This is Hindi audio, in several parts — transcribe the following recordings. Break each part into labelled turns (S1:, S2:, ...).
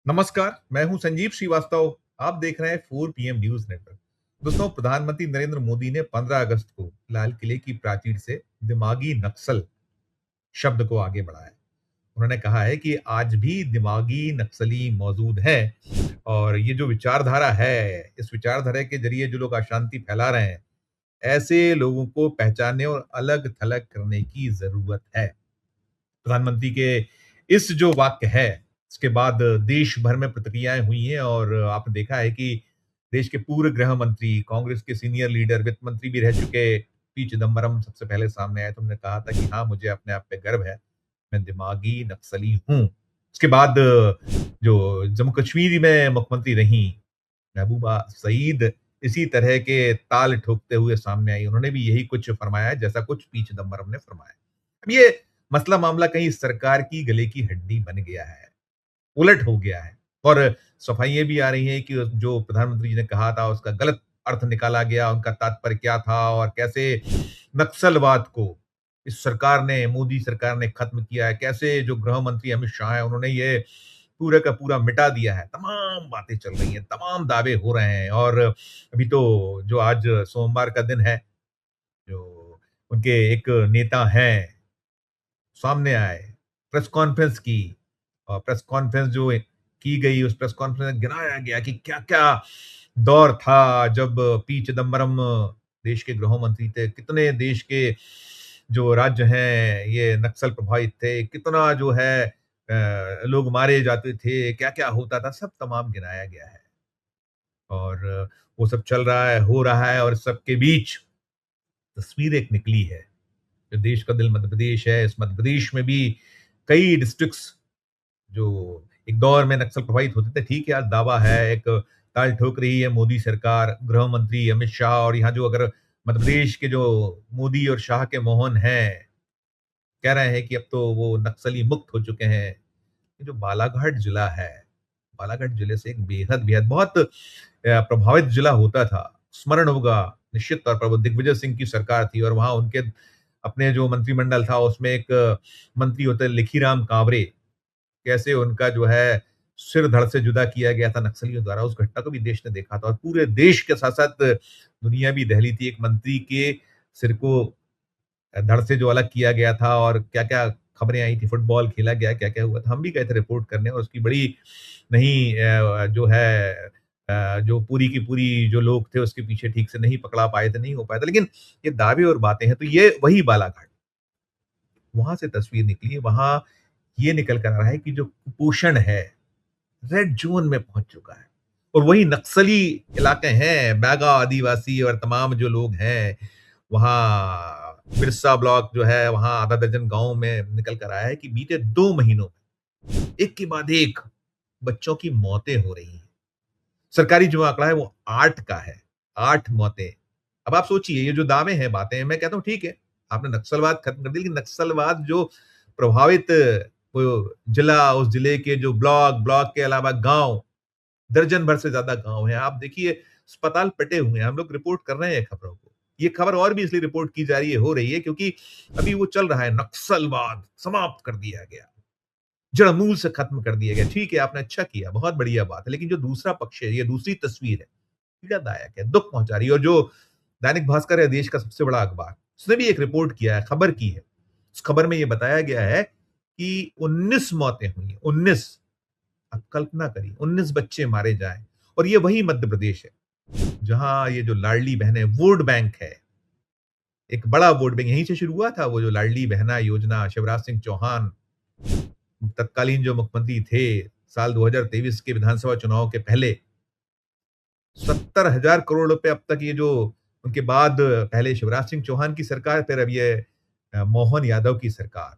S1: नमस्कार, मैं हूं संजीव श्रीवास्तव। आप देख रहे हैं 4 पीएम न्यूज नेटवर्क। दोस्तों, प्रधानमंत्री नरेंद्र मोदी ने 15 अगस्त को लाल किले की प्राचीर से दिमागी नक्सल शब्द को आगे बढ़ाया। उन्होंने कहा है कि आज भी दिमागी नक्सली मौजूद हैं और ये जो विचारधारा है, इस विचारधारा के जरिए जो लोग अशांति फैला रहे हैं, ऐसे लोगों को पहचानने और अलग-थलग करने की जरूरत है। प्रधानमंत्री के इस जो वाक्य है, इसके बाद देश भर में प्रतिक्रियाएं हुई हैं और आपने देखा है कि देश के पूर्व गृह मंत्री, कांग्रेस के सीनियर लीडर, वित्त मंत्री भी रह चुके पी चिदम्बरम सबसे पहले सामने आए तो उन्होंने कहा था कि हाँ, मुझे अपने आप पे गर्व है, मैं दिमागी नक्सली हूँ। उसके बाद जो जम्मू कश्मीर में मुख्यमंत्री रहीं, महबूबा सईद इसी तरह के ताल ठोकते हुए सामने आई। उन्होंने भी यही कुछ फरमाया जैसा कुछ पी चिदम्बरम ने फरमाया। अब ये मसला मामला कहीं सरकार की गले की हड्डी बन गया है, उलट हो गया है और सफाइयाँ भी आ रही हैं कि जो प्रधानमंत्री जी ने कहा था उसका गलत अर्थ निकाला गया, उनका तात्पर्य क्या था और कैसे नक्सलवाद को इस सरकार ने, मोदी सरकार ने खत्म किया है, कैसे जो गृह मंत्री अमित शाह हैं उन्होंने ये पूरा का पूरा मिटा दिया है। तमाम बातें चल रही हैं, तमाम दावे हो रहे हैं और अभी तो जो आज सोमवार का दिन है, जो उनके एक नेता हैं सामने आए, प्रेस कॉन्फ्रेंस की और प्रेस कॉन्फ्रेंस जो की गई, उस प्रेस कॉन्फ्रेंस में गिनाया गया कि क्या-क्या दौर था जब पी चिदम्बरम देश के गृह मंत्री थे, कितने देश के जो राज्य हैं ये नक्सल प्रभावित थे, कितना जो है लोग मारे जाते थे, क्या-क्या होता था, सब तमाम गिनाया गया है। और वो सब चल रहा है, हो रहा है और इस सब के बीच तस्वीर एक निकली है। जो देश का दिल मध्य प्रदेश है, इस मध्य प्रदेश में भी कई डिस्ट्रिक्ट्स जो एक दौर में नक्सल प्रभावित होते थे, ठीक है, आज दावा है, एक ताल ठोक रही है मोदी सरकार, गृह मंत्री अमित शाह और यहाँ जो अगर मध्य प्रदेश के जो मोदी और शाह के मोहन हैं, कह रहे हैं कि अब तो वो नक्सली मुक्त हो चुके हैं। ये जो बालाघाट जिला है, बालाघाट जिले से एक बेहद-बेहद बहुत प्रभावित जिला होता था। स्मरण होगा निश्चित तौर पर वो दिग्विजय सिंह की सरकार थी और वहाँ उनके अपने जो मंत्रिमंडल था उसमें एक मंत्री होते लिखीराम कांवरे, कैसे उनका जो है सिर धड़ से जुदा किया गया था नक्सलियों द्वारा। उस घटना को भी देश ने देखा था और पूरे देश के साथ-साथ दुनिया भी दहली थी। एक मंत्री के सिर को धड़ से जो अलग किया गया था और क्या-क्या खबरें आई थी, फुटबॉल खेला गया, क्या-क्या हुआ था। हम भी गए थे रिपोर्ट करने और उसकी बड़ी नहीं जो है जो पूरी की पूरी जो लोग थे उसके पीछे ठीक से नहीं पकड़ा पाए थे, नहीं हो पाया था। लेकिन ये दावे और बातें हैं, तो ये वही बालाघाट, वहाँ से तस्वीर निकली है। वहाँ ये निकल कर आ रहा है कि जो कुपोषण है, रेड ज़ोन में पहुँच चुका है और वही नक्सली इलाके हैं, बैगा आदिवासी और तमाम जो लोग हैं, वहाँ बिरसा ब्लॉक जो है, वहाँ आधा दर्जन गाँव में निकल कर आया है कि बीते 2 महीनों में एक के बाद एक बच्चों की मौतें हो रही हैं। सरकारी जो आंकड़ा है वो 8 का है, 8 मौतें। अब आप सोचिए ये जो दावे हैं, बातें हैं, मैं कहता हूँ ठीक है, आपने नक्सलवाद खत्म कर दिया लेकिन नक्सलवाद जो प्रभावित वो जिला, उस जिले के जो ब्लॉक, ब्लॉक के अलावा गाँव, दर्जन भर से ज़्यादा गाँव हैं। आप देखिए अस्पताल पिटे हुए हैं, हम लोग रिपोर्ट कर रहे हैं खबरों को। ये खबर और भी इसलिए रिपोर्ट की जा रही है, हो रही है क्योंकि अभी वो चल रहा है नक्सलवाद समाप्त कर दिया गया। जड़-मूल से खत्म कर दिया गया। ठीक है, आपने अच्छा किया, बहुत बढ़िया बात है। लेकिन जो दूसरा पक्ष है, ये दूसरी तस्वीर है, पीड़ादायक है, दुःख पहुँचा रही है और जो दैनिक भास्कर है देश का सबसे बड़ा अखबार, उसने भी एक रिपोर्ट किया है, खबर की है। उस खबर में ये बताया गया है कि 19 मौतें हुई हैं, 19। आप कल्पना करिए 19 बच्चे मारे जाएँ और ये वही मध्य प्रदेश है, जहाँ ये जो लाडली बहनें वोट बैंक है, एक बड़ा वोट बैंक यहीं से शुरू हुआ था, वो जो लाडली बहना योजना शिवराज सिंह चौहान तत्कालीन जो मुख्यमंत्री थे, साल 2023 के विधानसभा चुनाव के पहले 70,000 करोड़ रुपए अब तक ये जो उनके बाद पहले शिवराज सिंह चौहान की सरकार, फिर अब ये मोहन यादव की सरकार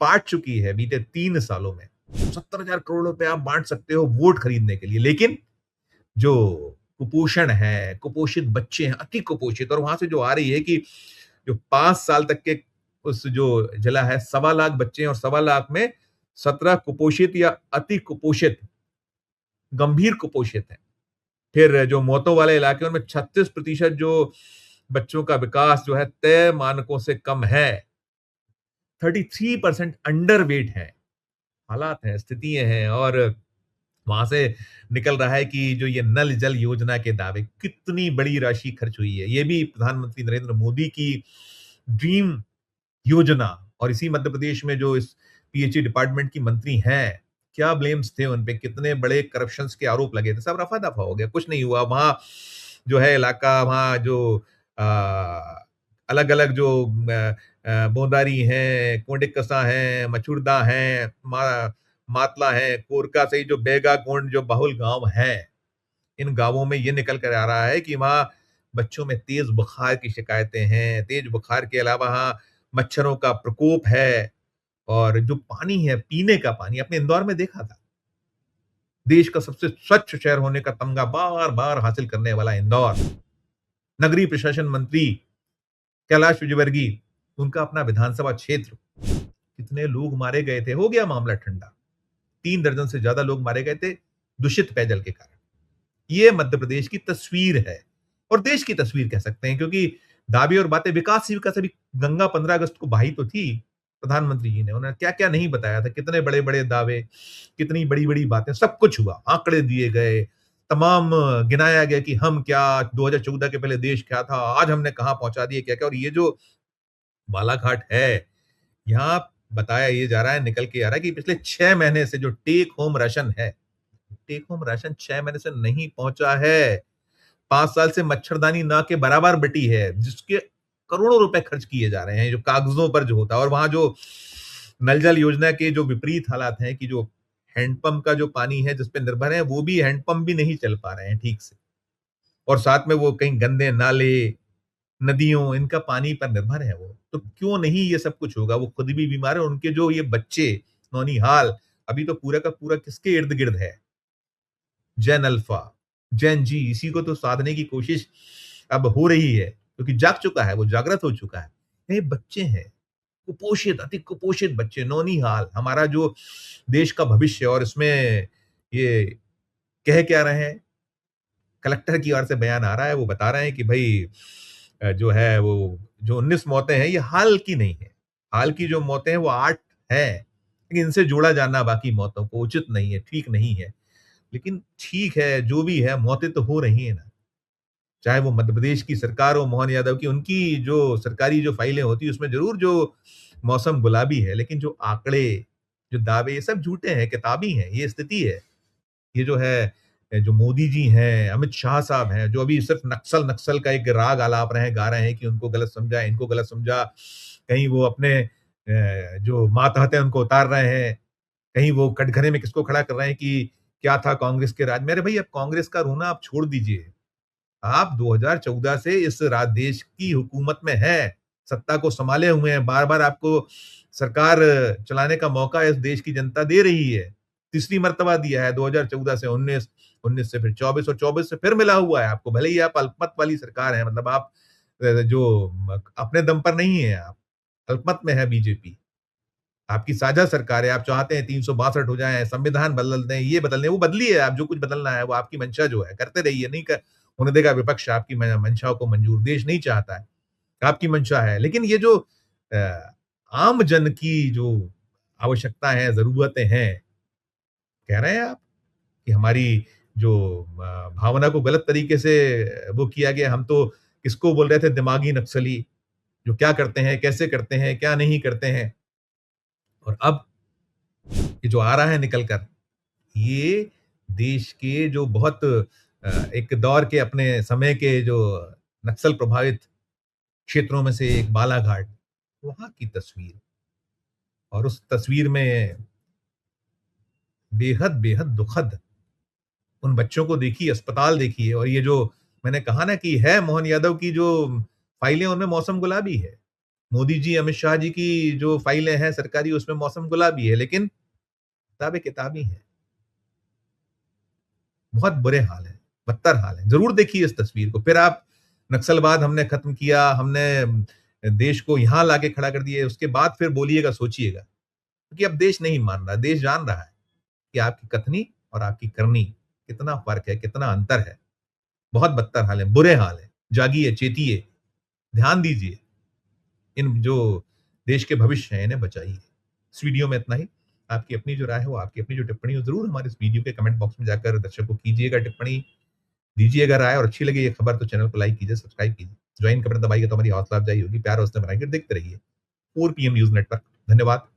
S1: बाँट चुकी है बीते 3 सालों में। 70,000 करोड़ रुपए आप बाँट सकते हो वोट खरीदने के लिए, लेकिन जो कुपोषण है, कुपोषित बच्चे हैं, अति कुपोषित और वहाँ से जो आ रही है कि जो 5 साल तक के उस जो जिला है, सवा लाख बच्चे हैं और सवा लाख में 17 कुपोषित या अति कुपोषित, गंभीर कुपोषित हैं। फिर जो मौतों वाले इलाके हैं, उनमें 36% जो बच्चों का विकास जो है तय मानकों से कम है, 33% अंडर वेट है। हालात हैं, स्थितियाँ हैं और वहां से निकल रहा है कि जो ये नल जल योजना के दावे, कितनी बड़ी राशि खर्च हुई है। ये भी प्रधानमंत्री नरेंद्र मोदी की ड्रीम योजना। और इसी मध्य प्रदेश में जो इस पीएचई डिपार्टमेंट की मंत्री हैं, क्या ब्लेम्स थे उन पे, कितने बड़े करप्शंस के आरोप लगे थे, सब रफा दफा हो गया, कुछ नहीं हुआ। वहां जो है इलाका, वहां जो अलग अलग जो बोंदारी है, कोडिकसा है, मचुरदा है, मातला है, कोरका से जो बेगा गोंड जो बाहुल गांव है, इन गांवों में ये निकल कर आ रहा है कि वहां बच्चों में तेज बुखार की शिकायतें हैं। तेज बुखार के अलावा वहां मच्छरों का प्रकोप है। और जो पानी है, पीने का पानी, अपने इंदौर में देखा था, देश का सबसे स्वच्छ शहर होने का तमगा बार बार हासिल करने वाला इंदौर, नगरीय प्रशासन मंत्री कैलाश विजयवर्गीय, उनका अपना विधानसभा क्षेत्र, कितने लोग मारे गए थे, हो गया मामला ठंडा। 3 दर्जन से ज्यादा लोग मारे गए थे दूषित पेयजल के कारण। ये मध्य प्रदेश की तस्वीर है, और देश की तस्वीर कह सकते हैं, क्योंकि दावे और बातें विकास ही विकास। अभी गंगा 15 अगस्त को बही तो थी, प्रधानमंत्री जी ने उन्होंने क्या क्या नहीं बताया था, कितने बड़े बड़े दावे, कितनी बड़ी बड़ी बातें, सब कुछ हुआ, आंकड़े दिए गए, तमाम गिनाया गया कि हम क्या 2014 के पहले देश क्या था, आज हमने कहां पहुंचा दिए क्या क्या। और ये जो बालाघाट है, यहाँ बताया ये जा रहा है, निकल के आ रहा है कि पिछले 6 महीने से जो टेक होम राशन है, टेक होम राशन 6 महीने से नहीं पहुंचा है। 5 साल से मच्छरदानी ना के बराबर बटी है, जिसके करोड़ों रुपए खर्च किए जा रहे हैं, जो कागजों पर जो होता है। और वहां जो नल जल योजना के जो विपरीत हालात हैं कि जो हैंडपंप का जो पानी है जिस पे निर्भर है, वो भी हैंडपंप भी नहीं चल पा रहे हैं ठीक से। और साथ में वो कहीं गंदे नाले, नदियों, इनका पानी पर निर्भर है वो। तो क्यों नहीं ये सब कुछ होगा? वो खुद भी बीमार है, उनके जो ये बच्चे नौनिहाल, अभी तो पूरा का पूरा किसके इर्द-गिर्द है? जेन अल्फा, जेन जी, इसी को तो साधने की कोशिश अब हो रही है, क्योंकि जाग चुका है, वो जागृत हो चुका है। ये बच्चे हैं, कुपोषित, अति कुपोषित बच्चे, नौनिहाल, हमारा जो देश का भविष्य। और इसमें ये कह क्या रहे हैं, कलेक्टर की ओर से बयान आ रहा है, वो बता रहे हैं कि भई जो है वो जो 19 मौतें हैं, ये हाल की नहीं है। हाल की जो मौतें हैं वो 8 हैं, लेकिन इनसे जोड़ा जाना बाकी मौतों को उचित नहीं है, ठीक नहीं है। लेकिन ठीक है, जो भी है, मौतें तो हो रही हैं ना। चाहे वो मध्य प्रदेश की सरकार हो, मोहन यादव की, उनकी जो सरकारी जो फाइलें होती हैं, उसमें ज़रूर जो मौसम गुलाबी है, लेकिन जो आंकड़े, जो दावे, ये सब झूठे हैं, किताबी हैं, ये स्थिति है। ये जो है जो मोदी जी हैं, अमित शाह साहब हैं, जो अभी सिर्फ नक्सल नक्सल का एक राग आलाप रहे हैं, गा रहे हैं कि उनको गलत समझा, इनको गलत समझा। कहीं वो अपने जो मातहत हैं, उनको उतार रहे हैं। कहीं वो कटघरे में किसको खड़ा कर रहे हैं कि क्या था कांग्रेस के राज में। अरे भई, अब कांग्रेस का रोना आप छोड़ दीजिए। आप 2014 से इस देश की हुकूमत में हैं, सत्ता को संभाले हुए हैं, बार-बार आपको सरकार चलाने का मौका इस देश की जनता दे रही है। तीसरी मर्तबा दिया है, 2014 से 19, 19 से फिर 24 और 24 से फिर मिला हुआ है आपको। भले ही आप अल्पमत वाली सरकार है, मतलब आप जो अपने दम पर नहीं है आप, अल्पमत में है बीजेपी। आपकी साझा सरकार है, आप चाहते हैं 362 हो जाए, संविधान बदल दें, ये बदल दें, वो बदलिए आप, जो कुछ बदलना है, वो आपकी मंशा जो है, करते रहिए, नहीं कर होने देगा विपक्ष आपकी मंशा को मंजूर, देश नहीं चाहता है, आपकी मंशा है। लेकिन ये जो आम जन की जो आवश्यकता है, ज़रूरतें हैं, कह रहे हैं आप कि हमारी जो भावना को गलत तरीके से वो किया गया, हम तो किसको बोल रहे थे दिमागी नक्सली, जो क्या करते हैं, कैसे करते हैं, क्या नहीं करते हैं। और अब ये जो आ रहा है निकल कर, ये देश के जो बहुत एक दौर के अपने समय के जो नक्सल प्रभावित क्षेत्रों में से एक बालाघाट, वहाँ की तस्वीर। और उस तस्वीर में बेहद, बेहद दुखद उन बच्चों को देखिए, अस्पताल देखिए। और ये जो मैंने कहा ना कि है मोहन यादव की जो फाइलें, उनमें मौसम गुलाबी है। मोदी जी, अमित शाह जी की जो फाइलें हैं सरकारी, उसमें मौसम गुलाबी है, लेकिन किताबी हैं। बहुत बुरे हाल हैं, बदतर हाल हैं। ज़रूर देखिए इस तस्वीर को, फिर आप नक्सलवाद हमने खत्म किया, हमने देश को यहाँ लाके खड़ा कर दिया, उसके बाद फिर बोलिएगा, सोचिएगा। क्योंकि अब देश नहीं मान रहा, देश जान रहा है कि आपकी कथनी और आपकी करनी कितना फ़र्क है, कितना अंतर है। बहुत बदतर हाल है, बुरे हाल हैं। जागिए, चेतिए, ध्यान दीजिए। इन जो देश के भविष्य हैं, इन्हें बचाइए। इस वीडियो में इतना ही। आपकी अपनी जो राय हो, आपकी अपनी जो टिप्पणी हो, ज़रूर हमारे इस वीडियो के कमेंट बॉक्स में जाकर दर्शक को कीजिएगा टिप्पणी, दीजिएगा राय और अच्छी लगी ये खबर तो चैनल को लाइक कीजिए, सब्सक्राइब कीजिए। ज्वाइन का बटन दबाइए तो हमारी हौसला अफजाई होगी। प्यार और स्नेह बनाकर देखते रहिए 4 पीएम न्यूज़ नेटवर्क। धन्यवाद।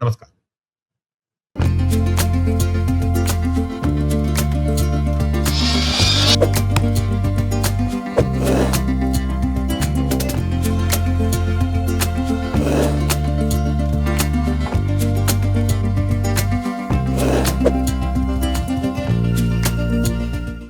S1: नमस्कार।